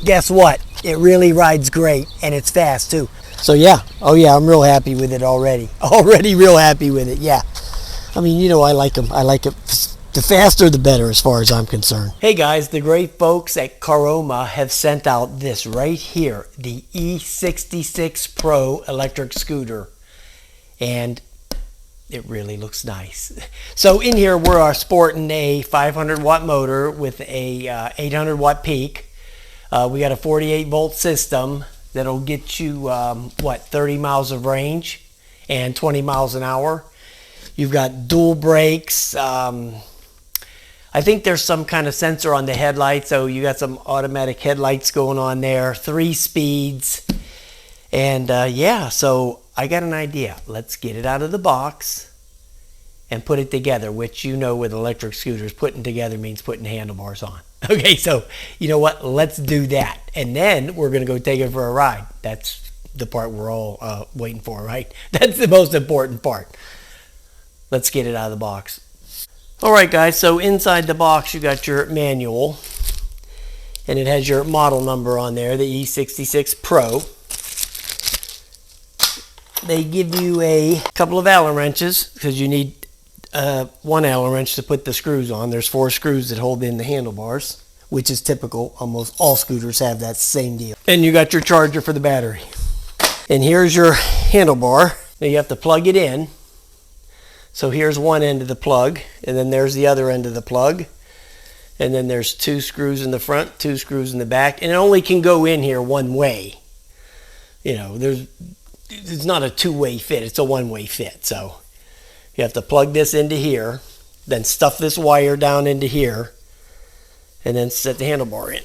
guess what? It really rides great, and it's fast too. So yeah, oh yeah, I'm real happy with it already. Already real happy with it, yeah. I mean, you know, I like them. I like it. The faster, the better, as far as I'm concerned. Hey guys, the great folks at Caroma have sent out this right here, the E66 PRO electric scooter. And it really looks nice. So in here, we're sporting a 500 watt motor with a 800 watt peak. We got a 48 volt system that'll get you, 30 miles of range and 20 miles an hour. You've got dual brakes. I think there's some kind of sensor on the headlight, so you got some automatic headlights going on there, 3 speeds. And yeah, so I got an idea. Let's get it out of the box and put it together, which you know with electric scooters, putting together means putting handlebars on. Okay, so you know what? Let's do that. And then we're going to go take it for a ride. That's the part we're all waiting for, right? That's the most important part. Let's get it out of the box. Alright guys, so inside the box you got your manual, and it has your model number on there, the E66 PRO. They give you a couple of Allen wrenches, because you need one Allen wrench to put the screws on. There's 4 screws that hold in the handlebars, which is typical. Almost all scooters have that same deal. And you got your charger for the battery. And here's your handlebar. Now you have to plug it in. So here's one end of the plug, and then there's the other end of the plug. And then there's 2 screws in the front, 2 screws in the back, and it only can go in here one way. You know, it's not a 2-way fit, it's a 1-way fit. So you have to plug this into here, then stuff this wire down into here, and then set the handlebar in.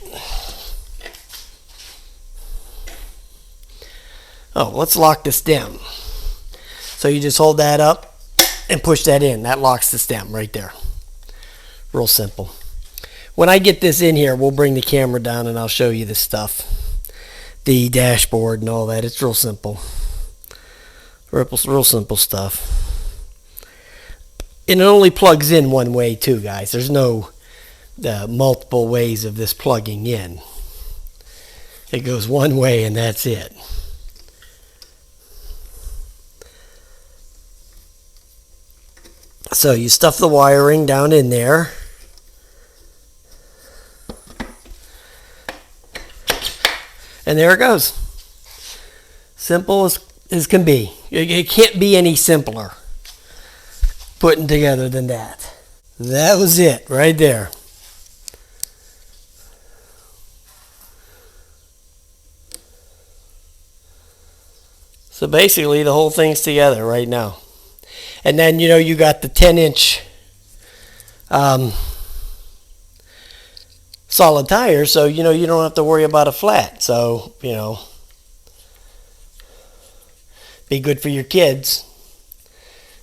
Oh, let's lock the stem. So you just hold that up and push that in. That locks the stem right there. Real simple. When I get this in here, we'll bring the camera down and I'll show you the stuff. The dashboard and all that. It's real simple. Real simple stuff. And it only plugs in one way too, guys. There's no multiple ways of this plugging in. It goes one way and that's it. So you stuff the wiring down in there. And there it goes. Simple as can be. It can't be any simpler putting together than that. That was it right there. So basically the whole thing's together right now. And then, you know, you got the 10-inch solid tires, so, you know, you don't have to worry about a flat. So, you know, be good for your kids.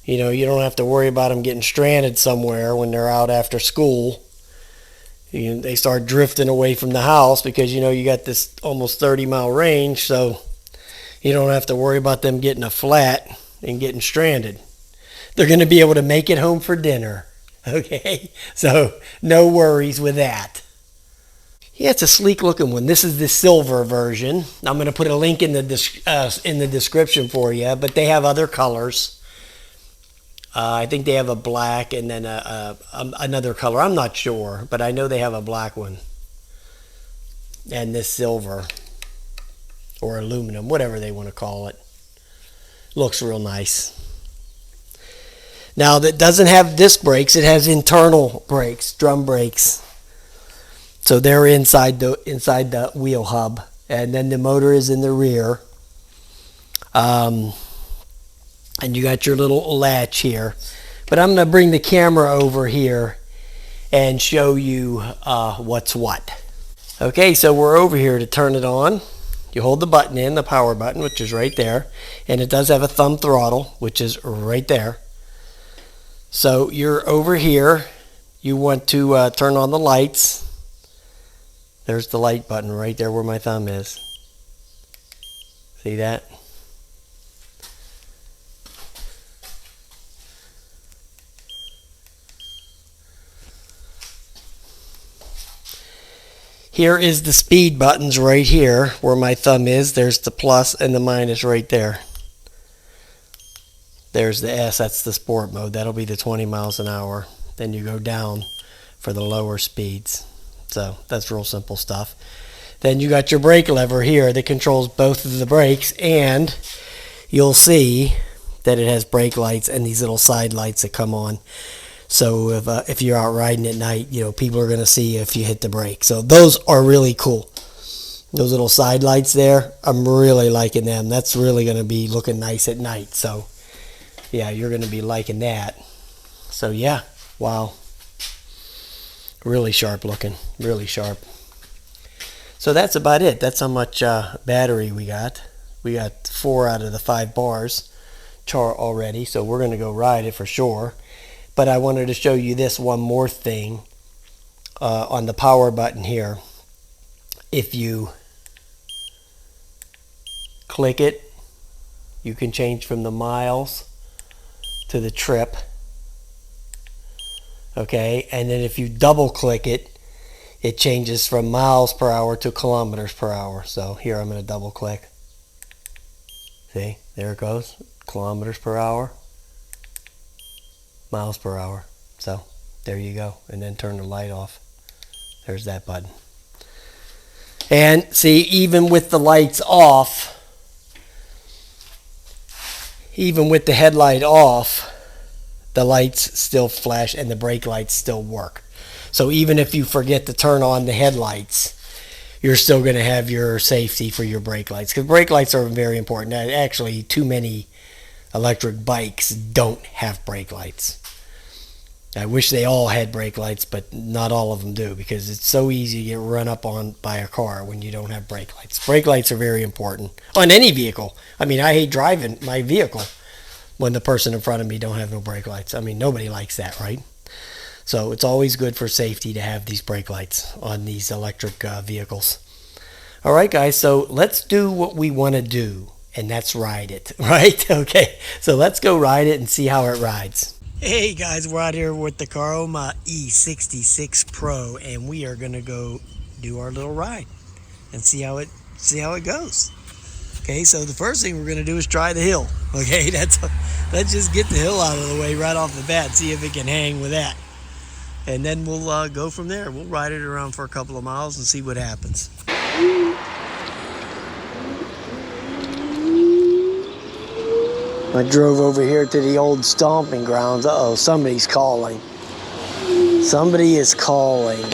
You know, you don't have to worry about them getting stranded somewhere when they're out after school. They start drifting away from the house because, you know, you got this almost 30-mile range, so you don't have to worry about them getting a flat and getting stranded. They're going to be able to make it home for dinner. Okay? So, no worries with that. Yeah, it's a sleek looking one. This is the silver version. I'm going to put a link in the description for you, but they have other colors. I think they have a black and then another color. I'm not sure, but I know they have a black one. And this silver or aluminum, whatever they want to call it. Looks real nice. Now, that doesn't have disc brakes. It has internal brakes, drum brakes. So they're inside the wheel hub, and then the motor is in the rear. And you got your little latch here. But I'm going to bring the camera over here and show you what's what. Okay, so we're over here to turn it on. You hold the button in, the power button, which is right there, and it does have a thumb throttle, which is right there. So you're over here. You want to turn on the lights. There's the light button right there where my thumb is. See that? Here is the speed buttons right here where my thumb is. There's the plus and the minus right there. There's the S, that's the sport mode. That'll be the 20 miles an hour. Then you go down for the lower speeds. So that's real simple stuff. Then you got your brake lever here that controls both of the brakes, and you'll see that it has brake lights and these little side lights that come on. So if you're out riding at night, you know, people are going to see if you hit the brake. So those are really cool. Those little side lights there, I'm really liking them. That's really going to be looking nice at night. So yeah, you're going to be liking that. So yeah, wow. Really sharp looking, really sharp. So that's about it. That's how much battery we got. We got 4 out of the 5 bars char already, so we're going to go ride it for sure. But I wanted to show you this one more thing on the power button here. If you click it, you can change from the miles to the trip. Okay, and then if you double click it, it changes from miles per hour to kilometers per hour. So here I'm going to double click. See, there it goes. Kilometers per hour, miles per hour. So there you go. And then turn the light off. There's that button. And see, even with the lights off, even with the headlight off, the lights still flash and the brake lights still work. So even if you forget to turn on the headlights, you're still going to have your safety for your brake lights, because brake lights are very important. Actually, too many electric bikes don't have brake lights. I wish they all had brake lights, but not all of them do, because it's so easy to get run up on by a car when you don't have brake lights. Brake lights are very important on any vehicle. I mean, I hate driving my vehicle when the person in front of me don't have no brake lights. I mean, nobody likes that, right? So it's always good for safety to have these brake lights on these electric vehicles. All right, guys, so let's do what we want to do, and that's ride it, right? Okay, so let's go ride it and see how it rides. Hey, guys, we're out here with the Caroma E66 PRO, and we are going to go do our little ride and see how it goes. Okay, so the first thing we're going to do is try the hill. Okay, let's just get the hill out of the way right off the bat, see if it can hang with that. And then we'll go from there. We'll ride it around for a couple of miles and see what happens. I drove over here to the old stomping grounds. Uh-oh, somebody's calling. Somebody is calling.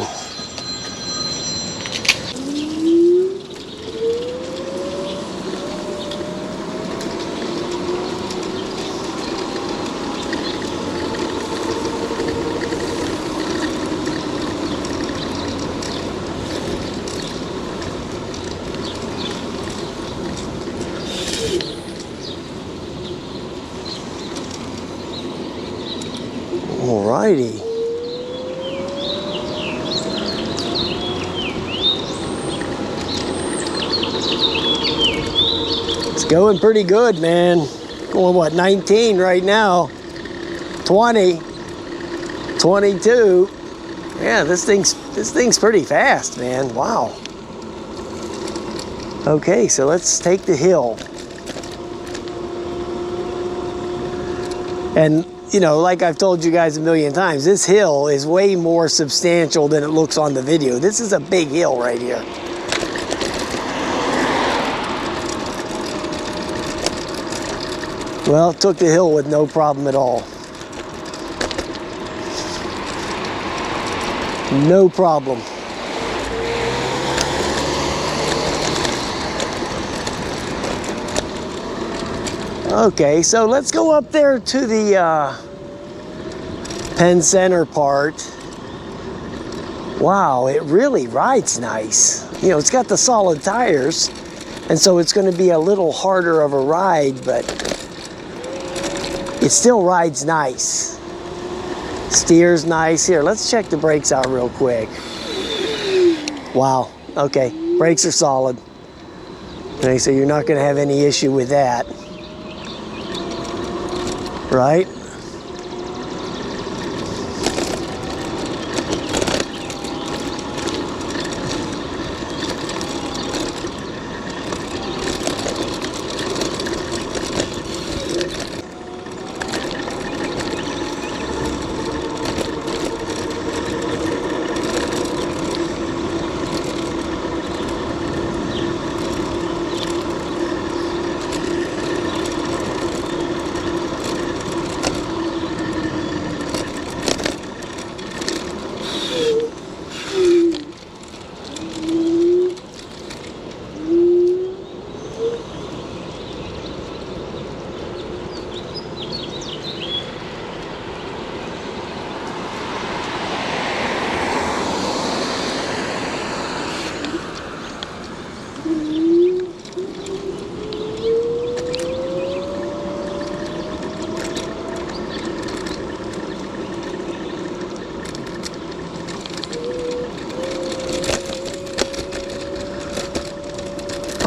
Alrighty. It's going pretty good, man. Going what, 19 right now. 20, 22. Yeah, this thing's pretty fast, man. Wow. Okay, so let's take the hill. And you know, like I've told you guys a million times, this hill is way more substantial than it looks on the video. This is a big hill right here. Well, took the hill with no problem at all. No problem. Okay, so let's go up there to the Penn Center part. Wow, it really rides nice. You know, it's got the solid tires, and so it's going to be a little harder of a ride, but it still rides nice. Steers nice. Here, let's check the brakes out real quick. Wow, okay, brakes are solid. Okay, so you're not going to have any issue with that. Right?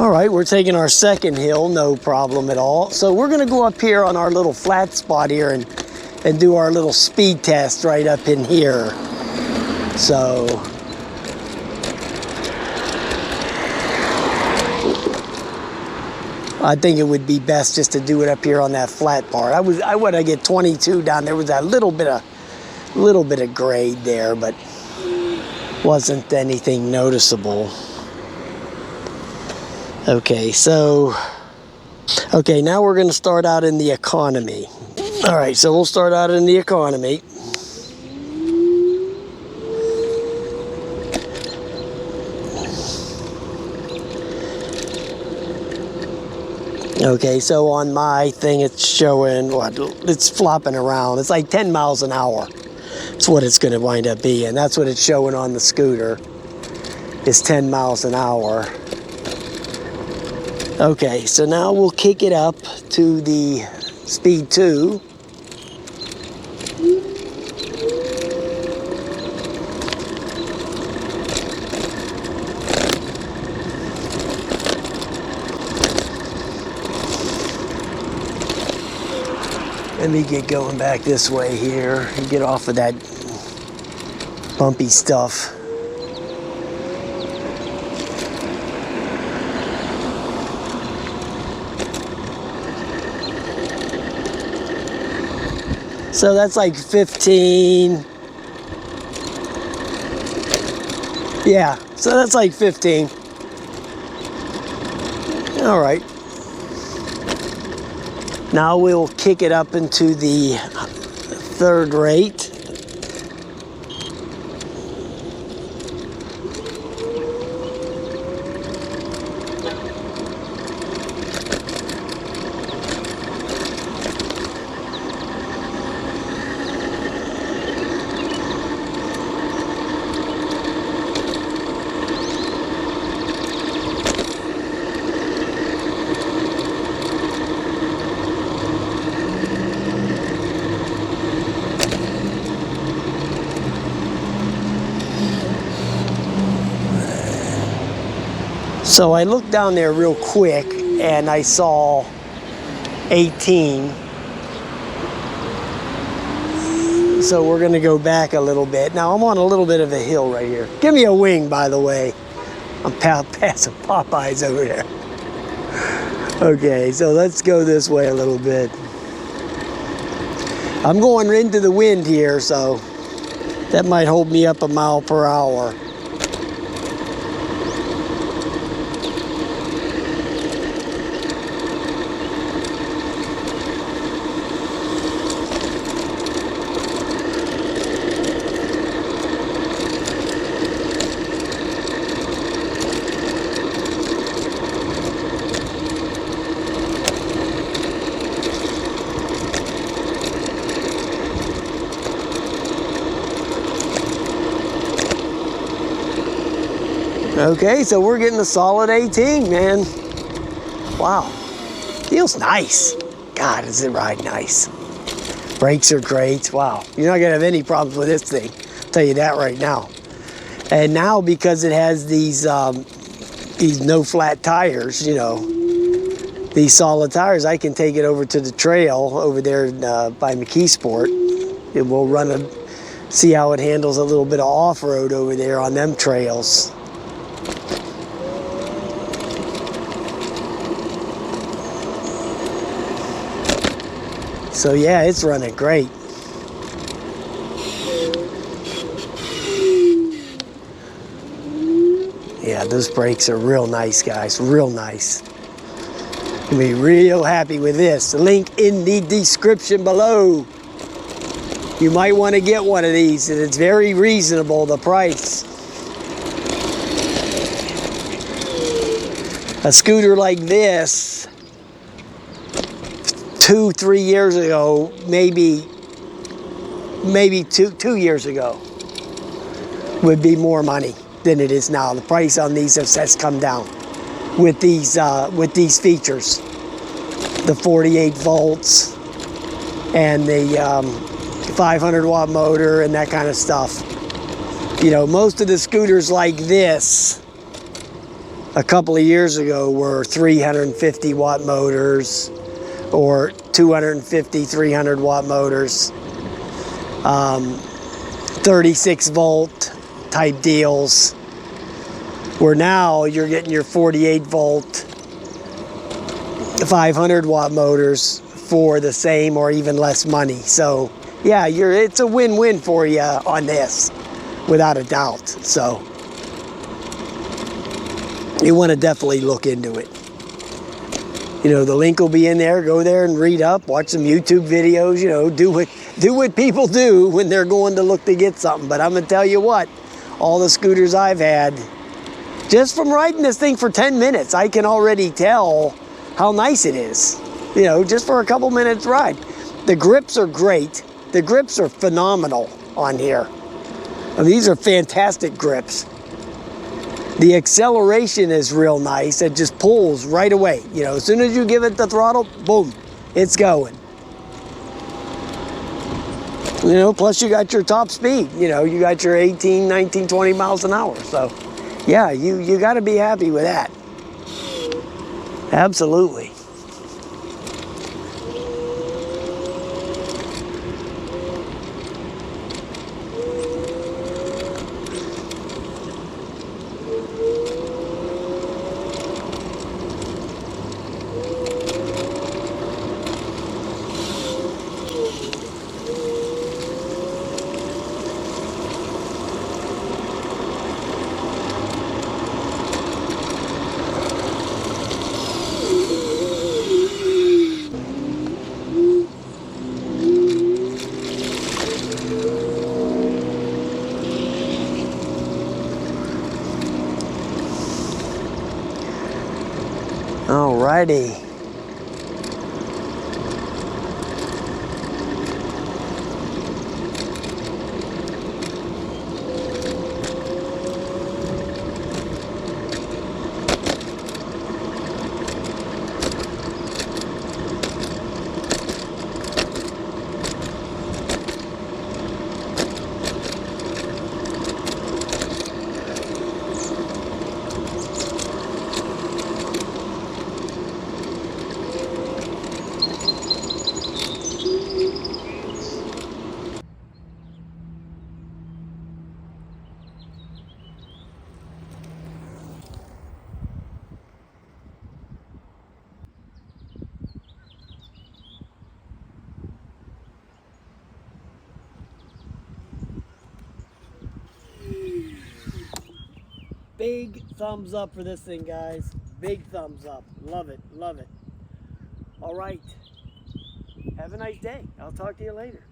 All right, we're taking our second hill, no problem at all. So we're gonna go up here on our little flat spot here and do our little speed test right up in here. So I think it would be best just to do it up here on that flat part. I want to get 22 down. There was that little bit of grade there, but wasn't anything noticeable. Okay, now we're going to start out in the economy. All right, so we'll start out in the economy. Okay, so on my thing it's showing, what, it's flopping around. It's like 10 miles an hour. That's what it's going to wind up being. That's what it's showing on the scooter. It's 10 miles an hour. Okay, so now we'll kick it up to the speed 2. Let me get going back this way here and get off of that bumpy stuff. So that's like 15. Yeah, so that's like 15. All right. Now we'll kick it up into the third rate. So I looked down there real quick and I saw 18. So we're gonna go back a little bit. Now I'm on a little bit of a hill right here. Give me a wing, by the way. I'm passing Popeyes over there. Okay, so let's go this way a little bit. I'm going into the wind here, so that might hold me up a mile per hour. Okay, so we're getting a solid 18, man. Wow, feels nice. God, does it ride nice. Brakes are great. Wow, you're not gonna have any problems with this thing. I'll tell you that right now. And now because it has these no flat tires, you know, these solid tires, I can take it over to the trail over there by McKeesport. It will run see how it handles a little bit of off-road over there on them trails. So yeah, it's running great. Yeah, those brakes are real nice, guys, real nice. You'll be real happy with this. Link in the description below. You might want to get one of these, and it's very reasonable, the price. A scooter like this, 2-3 years ago, maybe two years ago, would be more money than it is now. The price on these has come down with these features, the 48 volts and the 500 watt motor and that kind of stuff. You know, most of the scooters like this a couple of years ago were 350 watt motors or 250, 300 watt motors, 36 volt type deals, where now you're getting your 48 volt, 500 watt motors for the same or even less money. So yeah, it's a win-win for you on this, without a doubt. So you want to definitely look into it. You know, the link will be in there. Go there and read up, watch some YouTube videos, you know, do what people do when they're going to look to get something. But I'm going to tell you what, all the scooters I've had, just from riding this thing for 10 minutes, I can already tell how nice it is. You know, just for a couple minutes ride. The grips are great. The grips are phenomenal on here. I mean, these are fantastic grips. The acceleration is real nice. It just pulls right away. You know, as soon as you give it the throttle, boom, it's going. You know, plus you got your top speed. You know, you got your 18, 19, 20 miles an hour. So, yeah, you got to be happy with that. Absolutely. Alrighty. Big thumbs up for this thing, guys. Big thumbs up. Love it. Love it. All right. Have a nice day. I'll talk to you later.